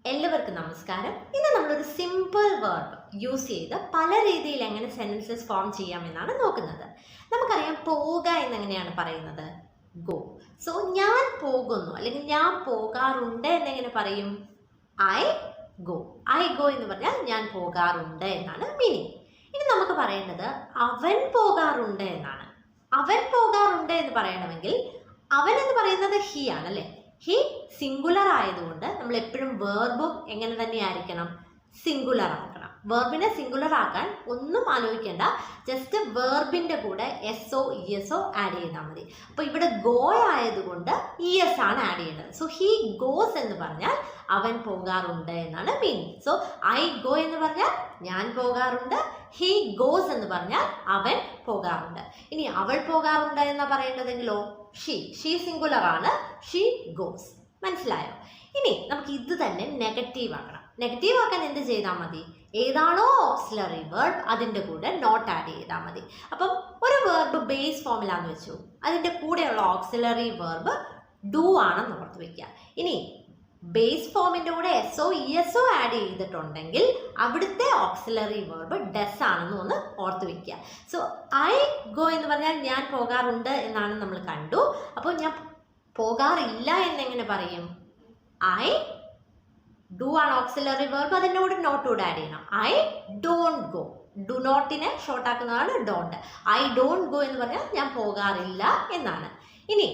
എല്ലാവർക്കും നമസ്കാരം. ഇന്ന് നമ്മളൊരു സിമ്പിൾ വേർബ് യൂസ് ചെയ്ത് പല രീതിയിൽ എങ്ങനെ സെന്റൻസസ് ഫോം ചെയ്യാമെന്നാണ് നോക്കുന്നത്. നമുക്കറിയാം പോവുക എന്നെങ്ങനെയാണ് പറയുന്നത്? ഗോ. സോ ഞാൻ പോകുന്നു അല്ലെങ്കിൽ ഞാൻ പോകാറുണ്ട് എന്നെങ്ങനെ പറയും? I go. ഐ ഗോ എന്ന് പറഞ്ഞാൽ ഞാൻ പോകാറുണ്ട് എന്നാണ് മീനിങ്. ഇനി നമുക്ക് പറയേണ്ടത് അവൻ പോകാറുണ്ട് എന്നാണ്. അവൻ പോകാറുണ്ട് എന്ന് പറയണമെങ്കിൽ അവൻ എന്ന് പറയുന്നത് ഹി ആണല്ലേ. ഹി സിംഗുലർ ആയതുകൊണ്ട് നമ്മൾ എപ്പോഴും വേർബും എങ്ങനെ തന്നെ ആയിരിക്കണം? സിംഗുലർ ആക്കണം. വേർബിനെ സിംഗുലർ ആക്കാൻ ഒന്നും ആലോചിക്കേണ്ട, ജസ്റ്റ് വേർബിൻ്റെ കൂടെ S O E S O add ചെയ്താൽ മതി. അപ്പോൾ ഇവിടെ ഗോ ആയതുകൊണ്ട് ഇ എസ് ആണ് ആഡ് ചെയ്യേണ്ടത്. സോ ഹി ഗോസ് എന്ന് പറഞ്ഞാൽ അവൻ പോകാറുണ്ട് എന്നാണ് മീനിങ്. സോ ഐ ഗോ എന്ന് പറഞ്ഞാൽ ഞാൻ പോകാറുണ്ട്, ഹി ഗോസ് എന്ന് പറഞ്ഞാൽ അവൻ പോകാറുണ്ട്. ഇനി അവൾ പോകാറുണ്ട് എന്നാ പറയേണ്ടതെങ്കിലോ ഷീ സിംഗുലർ ആണ്, ഷീ ഗോസ്. മനസ്സിലായോ? ഇനി നമുക്ക് ഇത് തന്നെ നെഗറ്റീവ് ആക്കണം. നെഗറ്റീവ് ആക്കാൻ എന്ത് ചെയ്താൽ മതി? ഏതാണോ ഓക്സിലറി വേർബ് അതിൻ്റെ കൂടെ നോട്ട് ആഡ് ചെയ്താൽ മതി. അപ്പം ഒരു വേർബ് ബേസ് ഫോമിലാന്ന് വെച്ചു, അതിൻ്റെ കൂടെയുള്ള ഓക്സിലറി വേർബ് ഡു ആണെന്ന് ഓർത്ത് വയ്ക്കുക. ഇനി ബേസ് ഫോമിൻ്റെ കൂടെ S O E S O add ചെയ്തിട്ടുണ്ടെങ്കിൽ അവിടുത്തെ ഓക്സിലറി വേർബ് ഡസ് ആണെന്ന് ഒന്ന് ഓർത്ത് വയ്ക്കുക. സോ ഐ ഗോ എന്ന് പറഞ്ഞാൽ ഞാൻ പോകാറുണ്ട് എന്നാണ് നമ്മൾ കണ്ടു. അപ്പോൾ ഞാൻ പോകാറില്ല എന്നെങ്ങനെ പറയും? ഐ ഡു ആണ് ഓക്സിലറി വേർബ്, അതിൻ്റെ കൂടെ നോട്ട് കൂടെ ആഡ് ചെയ്യണം. I don't go. ഡു നോട്ടിനെ ഷോർട്ട് ആക്കുന്നതാണ് ഡോണ്ട്. ഐ ഡോണ്ട് ഗോ എന്ന് പറഞ്ഞാൽ ഞാൻ പോകാറില്ല എന്നാണ്. ഇനി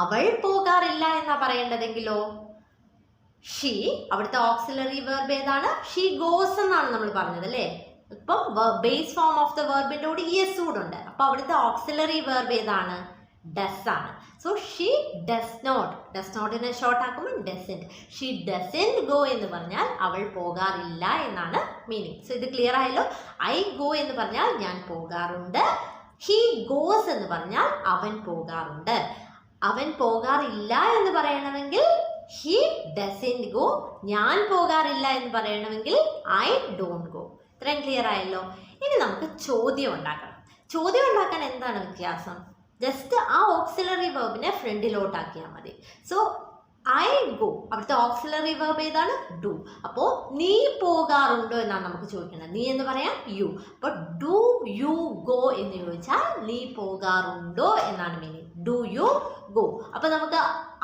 അവൾ പോകാറില്ല എന്നാ പറയേണ്ടതെങ്കിലോ ഷീ, അവിടുത്തെ ഓക്സിലറി വേർബ് ഏതാണ്? ഷീ ഗോസ് എന്നാണ് നമ്മൾ പറഞ്ഞത് അല്ലേ. ഇപ്പം ബേസ് ഫോം ഓഫ് ദ വേർബിൻ്റെ കൂടെ യെസ് കൂടെ ഉണ്ട്. അപ്പോൾ അവിടുത്തെ ഓക്സിലറി വേർബ് ഏതാണ്? ഡസ് ആണ്. So she does not. Does നോട്ടിനെ short ആക്കുമ്പോൾ ഡസൻറ്റ്. ഷീ ഡസൻറ്റ് ഗോ എന്ന് പറഞ്ഞാൽ അവൾ പോകാറില്ല എന്നാണ് മീനിങ്. സോ ഇത് ക്ലിയർ ആയല്ലോ. ഐ ഗോ എന്ന് പറഞ്ഞാൽ ഞാൻ പോകാറുണ്ട്, ഹി ഗോസ് എന്ന് പറഞ്ഞാൽ അവൻ പോകാറുണ്ട്. അവൻ പോകാറില്ല എന്ന് പറയണമെങ്കിൽ ഹി ഡസൻറ്റ് ഗോ. ഞാൻ പോകാറില്ല എന്ന് പറയണമെങ്കിൽ ഐ ഡോണ്ട് ഗോ. ഇത്രയും ക്ലിയർ ആയല്ലോ. ഇനി നമുക്ക് ചോദ്യം ഉണ്ടാക്കണം. ചോദ്യം ഉണ്ടാക്കാൻ എന്താണ് വ്യത്യാസം? ജസ്റ്റ് ആ ഓക്സിലറി വേർബിനെ ഫ്രണ്ടിലോട്ടാക്കിയാൽ മതി. സോ ഐ ഗോ, അവിടുത്തെ ഓക്സിലറി വേർബ് ഏതാണ്? ഡു. അപ്പോൾ നീ പോകാറുണ്ടോ എന്നാണ് നമുക്ക് ചോദിക്കുന്നത്. നീ എന്ന് പറയാം യു. അപ്പോൾ ഡു യു ഗോ എന്ന് ചോദിച്ചാൽ നീ പോകാറുണ്ടോ എന്നാണ് മീനിങ്. Do you go. അപ്പോൾ നമുക്ക്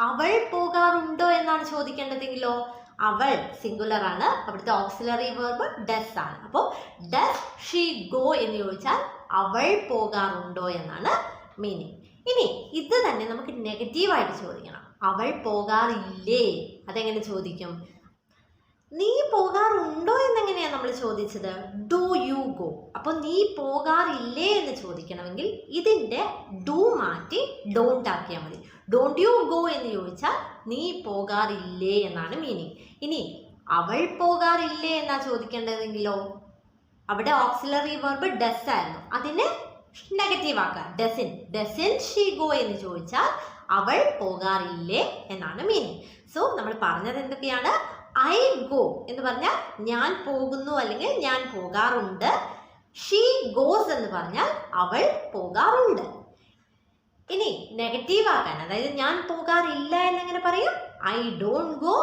അവൾ പോകാറുണ്ടോ എന്നാണ് ചോദിക്കേണ്ടതെങ്കിലോ അവൾ സിംഗുലർ ആണ്, അവിടുത്തെ ഓക്സിലറി വേർബ് ഡസ് ആണ്. അപ്പോൾ ഡസ് ഷീ ഗോ എന്ന് ചോദിച്ചാൽ അവൾ പോകാറുണ്ടോ എന്നാണ് മീനിങ്. ഇനി ഇത് തന്നെ നമുക്ക് നെഗറ്റീവായിട്ട് ചോദിക്കണം. അവൾ പോകാറില്ലേ, അതെങ്ങനെ ചോദിക്കും? നീ പോകാറുണ്ടോ എന്നെങ്ങനെയാണ് നമ്മൾ ചോദിച്ചത്? Do you go. അപ്പോൾ നീ പോകാറില്ലേ എന്ന് ചോദിക്കണമെങ്കിൽ ഇതിൻ്റെ ഡു മാറ്റി ഡോണ്ട് ആക്കിയാൽ മതി. ഡോണ്ട് യു ഗോ എന്ന് ചോദിച്ചാൽ നീ പോകാറില്ലേ എന്നാണ് മീനിങ്. ഇനി അവൾ പോകാറില്ലേ എന്നാ ചോദിക്കേണ്ടതെങ്കിലോ അവിടെ ഓക്സിലറി വേർബ് ഡസ് ആയിരുന്നു, അതിനെ നെഗറ്റീവ് ആക്കുക. ഡസൻ ഷീ ഗോ എന്ന് ചോദിച്ചാൽ അവൾ പോകാറില്ലേ എന്നാണ് മീനിങ്. സോ നമ്മൾ പറഞ്ഞത് എന്തൊക്കെയാണ്? ഐ ഗോ എന്ന് പറഞ്ഞാൽ ഞാൻ പോകുന്നു അല്ലെങ്കിൽ ഞാൻ പോകാറുണ്ട്. ഷീ ഗോസ് എന്ന് പറഞ്ഞാൽ അവൾ പോകാറുണ്ട്. ഇനി നെഗറ്റീവ് ആക്കാൻ, അതായത് ഞാൻ പോകാറില്ല എന്നെങ്ങനെ പറയും? I don't go.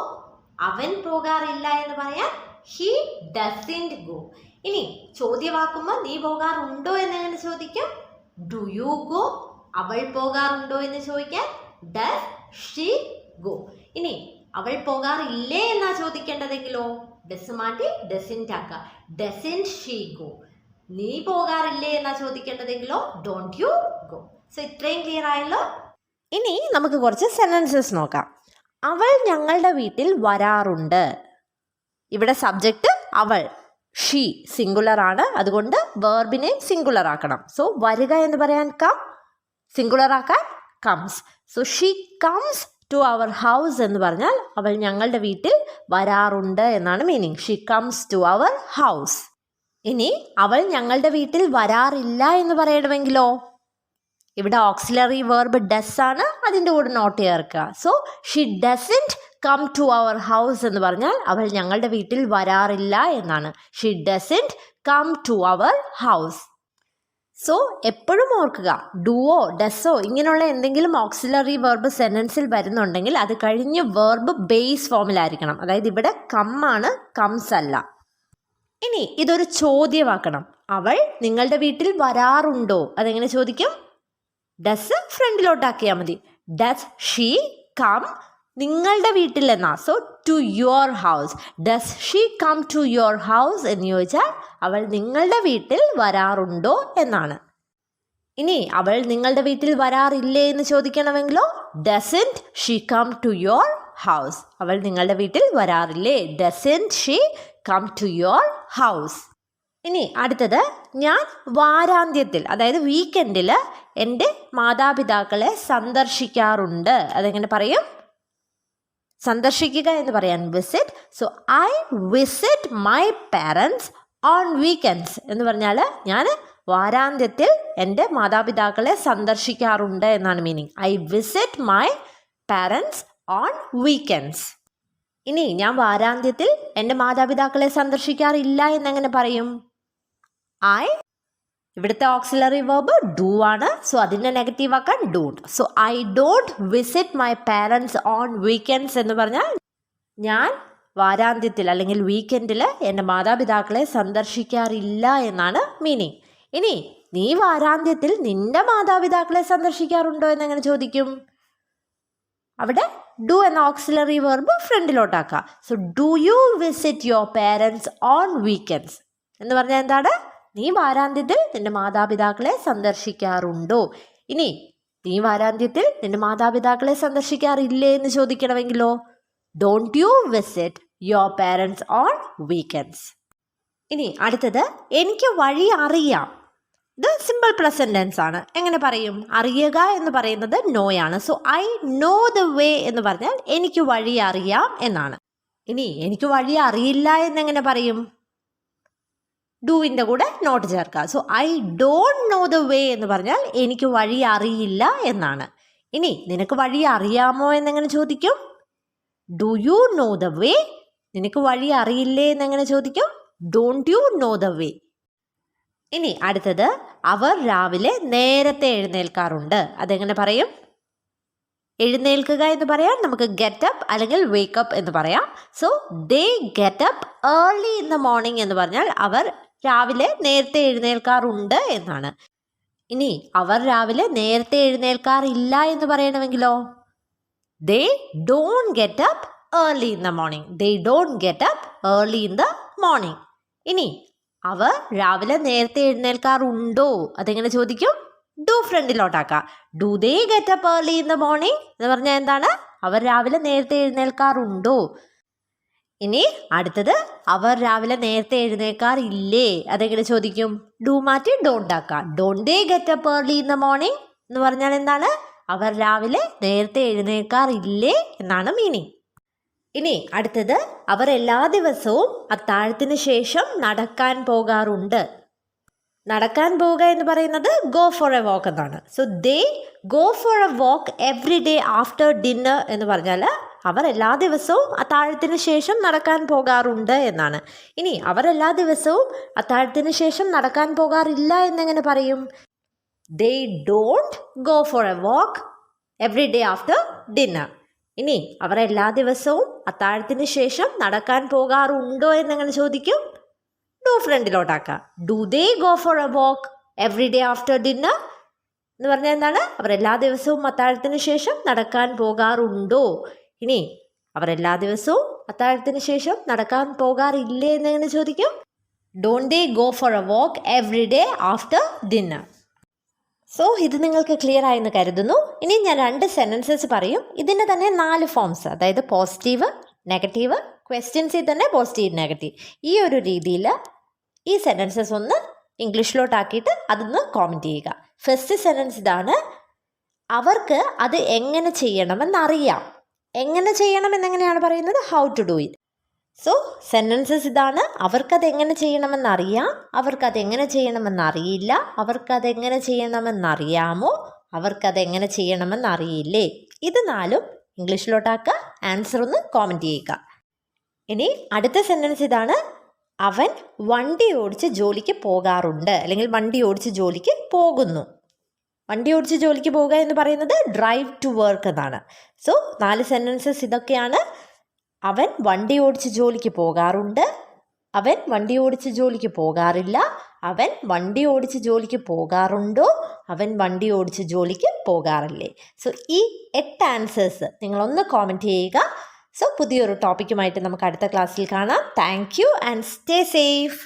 അവൻ പോകാറില്ല എന്ന് പറയാൻ ഹി ഡസൻറ്റ് ഗോ. ഇനി ചോദ്യവാക്കുമ്പോൾ നീ പോകാറുണ്ടോ എന്നെങ്ങനെ ചോദിക്കും? Do you go. അവൾ പോകാറുണ്ടോ എന്ന് ചോദിക്കാൻ ഡസ് ഷീ ഗോ. ഇനി അവൾ പോകാറില്ലേ എന്നാ ചോദിക്കേണ്ടതെങ്കിലോ ഡസ് മാറ്റി ഡസൻറ്റ് ആക്കുക. Doesn't she go. നീ പോകാറില്ലേ എന്നാ ചോദിക്കേണ്ടതെങ്കിലോ ഡോണ്ട് യു ഗോ. സോ ഇത്രയും ക്ലിയർ ആയല്ലോ. ഇനി നമുക്ക് കുറച്ച് സെന്റൻസസ് നോക്കാം. അവൾ ഞങ്ങളുടെ വീട്ടിൽ വരാറുണ്ട്. ഇവിടെ സബ്ജക്റ്റ് അവൾ, ഷീ സിംഗുലർ ആണ്, അതുകൊണ്ട് വേർബിനെ സിംഗുലർ ആക്കണം. സോ വരിക എന്ന് പറയാൻ കം, സിംഗുലർ ആക്കാൻ comes. So she comes to our house എന്ന് പറഞ്ഞാൽ അവൾ ഞങ്ങളുടെ വീട്ടിൽ വരാറുണ്ട് എന്നാണ് meaning. She comes to our house. ഇനി അവൾ ഞങ്ങളുടെ വീട്ടിൽ വരാറില്ല എന്ന് പറയണമെങ്കിലോ ഇവിടെ ഓക്സിലറി വേർബ് ഡസ് ആണ്, അതിൻ്റെ കൂടെ നോട്ട് ചേർക്കുക. So she doesn't come to our house എന്ന് പറഞ്ഞാൽ അവൾ ഞങ്ങളുടെ വീട്ടിൽ വരാറില്ല എന്നാണ്. She doesn't come to our house. So എപ്പോഴും ഓർക്കുക, ഡുവോ ഡസോ ഇങ്ങനെയുള്ള എന്തെങ്കിലും ഓക്സിലറി വെർബ് സെൻറ്റൻസിൽ വരുന്നുണ്ടെങ്കിൽ അത് കഴിഞ്ഞ് വെർബ് ബേസ് ഫോമിലായിരിക്കണം. അതായത് ഇവിടെ കമ്മാണ്, കംസ് അല്ല. ഇനി ഇതൊരു ചോദ്യമാക്കണം. അവൾ നിങ്ങളുടെ വീട്ടിൽ വരാറുണ്ടോ? അതെങ്ങനെ ചോദിക്കും? ഡസ് ഫ്രണ്ടിലോട്ടാക്കിയാൽ മതി. ഡസ് ഷീ കം നിങ്ങളുടെ വീട്ടിൽ എന്നാ. So to your house. Does she come to your house എന്ന് ചോദിച്ചാൽ അവൾ നിങ്ങളുടെ വീട്ടിൽ വരാറുണ്ടോ എന്നാണ്. ഇനി അവൾ നിങ്ങളുടെ വീട്ടിൽ വരാറില്ലേ എന്ന് ചോദിക്കണമെങ്കിലോ doesn't she come to your house. അവൾ നിങ്ങളുടെ വീട്ടിൽ വരാറില്ലേ? Doesn't she come to your house. ഇനി അടുത്തത്, ഞാൻ വാരാന്ത്യത്തിൽ അതായത് വീക്കെൻഡിൽ എൻ്റെ മാതാപിതാക്കളെ സന്ദർശിക്കാറുണ്ട്. അതെങ്ങനെ പറയും? സന്ദർശിക്കുക എന്ന് പറയാൻ visit. So I visit my parents on weekends എന്ന് പറഞ്ഞാൽ ഞാൻ വാരാന്ത്യത്തിൽ എൻ്റെ മാതാപിതാക്കളെ സന്ദർശിക്കാറുണ്ട് എന്നാണ് meaning. I visit my parents on weekends. ഇനി ഞാൻ വാരാന്ത്യത്തിൽ എൻ്റെ മാതാപിതാക്കളെ സന്ദർശിക്കാറില്ല എന്നെങ്ങനെ പറയും? ഐ, ഇവിടുത്തെ ഓക്സിലറി വെർബ് ഡു ആണ്. സോ അതിൻ്റെ നെഗറ്റീവ് ആക്കാൻ don't. So I don't visit my parents on weekends എന്ന് പറഞ്ഞാൽ ഞാൻ വാരാന്ത്യത്തിൽ അല്ലെങ്കിൽ വീക്കെൻഡിൽ എൻ്റെ മാതാപിതാക്കളെ സന്ദർശിക്കാറില്ല എന്നാണ് മീനിങ്. ഇനി നീ വാരാന്ത്യത്തിൽ നിന്റെ മാതാപിതാക്കളെ സന്ദർശിക്കാറുണ്ടോ എന്നെങ്ങനെ ചോദിക്കും? അവിടെ ഡു എന്ന ഓക്സിലറി വെർബ് ഫ്രണ്ടിലോട്ടാക്കുക. So do you visit your parents on weekends എന്ന് പറഞ്ഞാൽ എന്താണ്? നീ വാരാന്ത്യത്തിൽ നിന്റെ മാതാപിതാക്കളെ സന്ദർശിക്കാറുണ്ടോ? ഇനി നീ വാരാന്ത്യത്തിൽ നിന്റെ മാതാപിതാക്കളെ സന്ദർശിക്കാറില്ലേ എന്ന് ചോദിക്കണമെങ്കിലോ don't you visit your parents on weekends. ഇനി അടുത്തത്, എനിക്ക് വഴി അറിയാം. ഇത് സിമ്പിൾ പ്രസന്റ് ടെൻസ് ആണ്. എങ്ങനെ പറയും? അറിയുക എന്ന് പറയുന്നത് നോയാണ്. So I know the way എന്ന് പറഞ്ഞാൽ എനിക്ക് വഴി അറിയാം എന്നാണ്. ഇനി എനിക്ക് വഴി അറിയില്ല എന്നെങ്ങനെ പറയും? ഡൂവിൻ്റെ കൂടെ നോട്ട് ചേർക്കുക. So I don't know the way എന്ന് പറഞ്ഞാൽ എനിക്ക് വഴി അറിയില്ല എന്നാണ്. ഇനി നിനക്ക് വഴി അറിയാമോ എന്നെങ്ങനെ ചോദിക്കും? ഡു യു നോ ദ വേ. നിനക്ക് വഴി അറിയില്ലേ എന്നെങ്ങനെ ചോദിക്കും? ഡോണ്ട് യു നോ ദ വേ. ഇനി അടുത്തത്, അവർ രാവിലെ നേരത്തെ എഴുന്നേൽക്കാറുണ്ട്. അതെങ്ങനെ പറയും? എഴുന്നേൽക്കുക എന്ന് പറയാൻ നമുക്ക് ഗെറ്റ് അപ്പ് അല്ലെങ്കിൽ വേക്കപ്പ് എന്ന് പറയാം. So they get up early in the morning എന്ന് പറഞ്ഞാൽ അവർ രാവിലെ നേരത്തെ എഴുന്നേൽക്കാറുണ്ട് എന്നാണ്. ഇനി അവർ രാവിലെ നേരത്തെ എഴുന്നേൽക്കാറില്ല എന്ന് പറയണമെങ്കിലോ they don't get up early in the morning. They don't get up early in the morning. ഇനി അവർ രാവിലെ നേരത്തെ എഴുന്നേൽക്കാറുണ്ടോ? അതെങ്ങനെ ചോദിക്കും? ഡു ഫ്രണ്ടിലോട്ടാക്കാം. Do they get up early in the morning എന്ന് പറഞ്ഞാൽ എന്താണ്? അവർ രാവിലെ നേരത്തെ എഴുന്നേൽക്കാറുണ്ടോ. ഇനി അടുത്തത്, അവർ രാവിലെ നേരത്തെ എഴുന്നേൽക്കാറില്ലേ. അതെങ്ങനെ ചോദിക്കും? ഡു മാറ്റി ഡോണ്ട് ആക്കാം. Don't they get up early in the morning എന്ന് പറഞ്ഞാൽ എന്താണ്? അവർ രാവിലെ നേരത്തെ എഴുന്നേൽക്കാറില്ലേ എന്നാണ് മീനിങ്. ഇനി അടുത്തത്, അവർ എല്ലാ ദിവസവും അത്താഴത്തിന് ശേഷം നടക്കാൻ പോകാറുണ്ട്. നടക്കാൻ പോവുക എന്ന് പറയുന്നത് ഗോ ഫോർ എ വാക്ക് എന്നാണ്. So they go for a walk every day after dinner എന്ന് പറഞ്ഞാൽ അവർ എല്ലാ ദിവസവും അത്താഴത്തിന് ശേഷം നടക്കാൻ പോകാറുണ്ട് എന്നാണ്. ഇനി അവർ എല്ലാ ദിവസവും അത്താഴത്തിന് ശേഷം നടക്കാൻ പോകാറില്ല എന്നെങ്ങനെ പറയും? They don't go for a walk every day after dinner. ഇനി അവർ എല്ലാ ദിവസവും അത്താഴത്തിന് ശേഷം നടക്കാൻ പോകാറുണ്ടോ എന്നെങ്ങനെ ചോദിക്കും? ഡു ഫ്രണ്ടിലോട്ടാക്കാം. Do they go for a walk every day after dinner എന്ന് പറഞ്ഞാൽ എന്താണ്? അവർ എല്ലാ ദിവസവും അത്താഴത്തിന് ശേഷം നടക്കാൻ പോകാറുണ്ടോ. ഇനി അവർ എല്ലാ ദിവസവും അത്താഴത്തിന് ശേഷം നടക്കാൻ പോകാറില്ലേ എന്നെങ്ങനെ ചോദിക്കും? Don't they go for a walk every day after dinner. So ഇത് നിങ്ങൾക്ക് ക്ലിയർ ആയെന്ന് കരുതുന്നു. ഇനി ഞാൻ 2 സെൻറ്റൻസസ് പറയും. ഇതിൻ്റെ തന്നെ 4 ഫോംസ്, അതായത് പോസിറ്റീവ്, നെഗറ്റീവ്, ക്വസ്റ്റ്യൻസിൽ തന്നെ പോസിറ്റീവ്, നെഗറ്റീവ്. ഈ ഒരു രീതിയിൽ ഈ സെൻറ്റൻസസ് ഒന്ന് ഇംഗ്ലീഷിലോട്ടാക്കിയിട്ട് അതൊന്ന് കോമെൻറ്റ് ചെയ്യുക. ഫസ്റ്റ് സെൻറ്റൻസ് ഇതാണ്: അവർക്ക് അത് എങ്ങനെ ചെയ്യണമെന്നറിയാം. എങ്ങനെ ചെയ്യണമെന്നെങ്ങനെയാണ് പറയുന്നത്? How to do it. So sentences ഇതാണ്: അവർക്കതെങ്ങനെ ചെയ്യണമെന്നറിയാം, അവർക്കതെങ്ങനെ ചെയ്യണമെന്നറിയില്ല, അവർക്കതെങ്ങനെ ചെയ്യണമെന്നറിയാമോ, അവർക്കതെങ്ങനെ ചെയ്യണമെന്നറിയില്ലേ. ഇത് 4 ഇംഗ്ലീഷിലോട്ടാക്കുക. ആൻസർ ഒന്ന് കോമെൻറ്റ് ചെയ്യുക. ഇനി അടുത്ത സെൻറ്റൻസ് ഇതാണ്: അവൻ വണ്ടി ഓടിച്ച് ജോലിക്ക് പോകാറുണ്ട്, അല്ലെങ്കിൽ വണ്ടി ഓടിച്ച് ജോലിക്ക് പോകുന്നു. വണ്ടി ഓടിച്ച് ജോലിക്ക് പോകുക എന്ന് പറയുന്നത് ഡ്രൈവ് ടു വർക്ക് എന്നാണ്. സോ 4 സെൻറ്റൻസസ് ഇതൊക്കെയാണ്. അവൻ വണ്ടി ഓടിച്ച് ജോലിക്ക് പോകാറുണ്ട്, അവൻ വണ്ടി ഓടിച്ച് ജോലിക്ക് പോകാറില്ല, അവൻ വണ്ടി ഓടിച്ച് ജോലിക്ക് പോകാറുണ്ടോ, അവൻ വണ്ടി ഓടിച്ച് ജോലിക്ക് പോകാറില്ലേ. സോ ഈ 8 ആൻസേഴ്സ് നിങ്ങളൊന്ന് കോമെൻറ്റ് ചെയ്യുക. സോ പുതിയൊരു ടോപ്പിക്കുമായിട്ട് നമുക്ക് അടുത്ത ക്ലാസ്സിൽ കാണാം. Thank you and stay safe.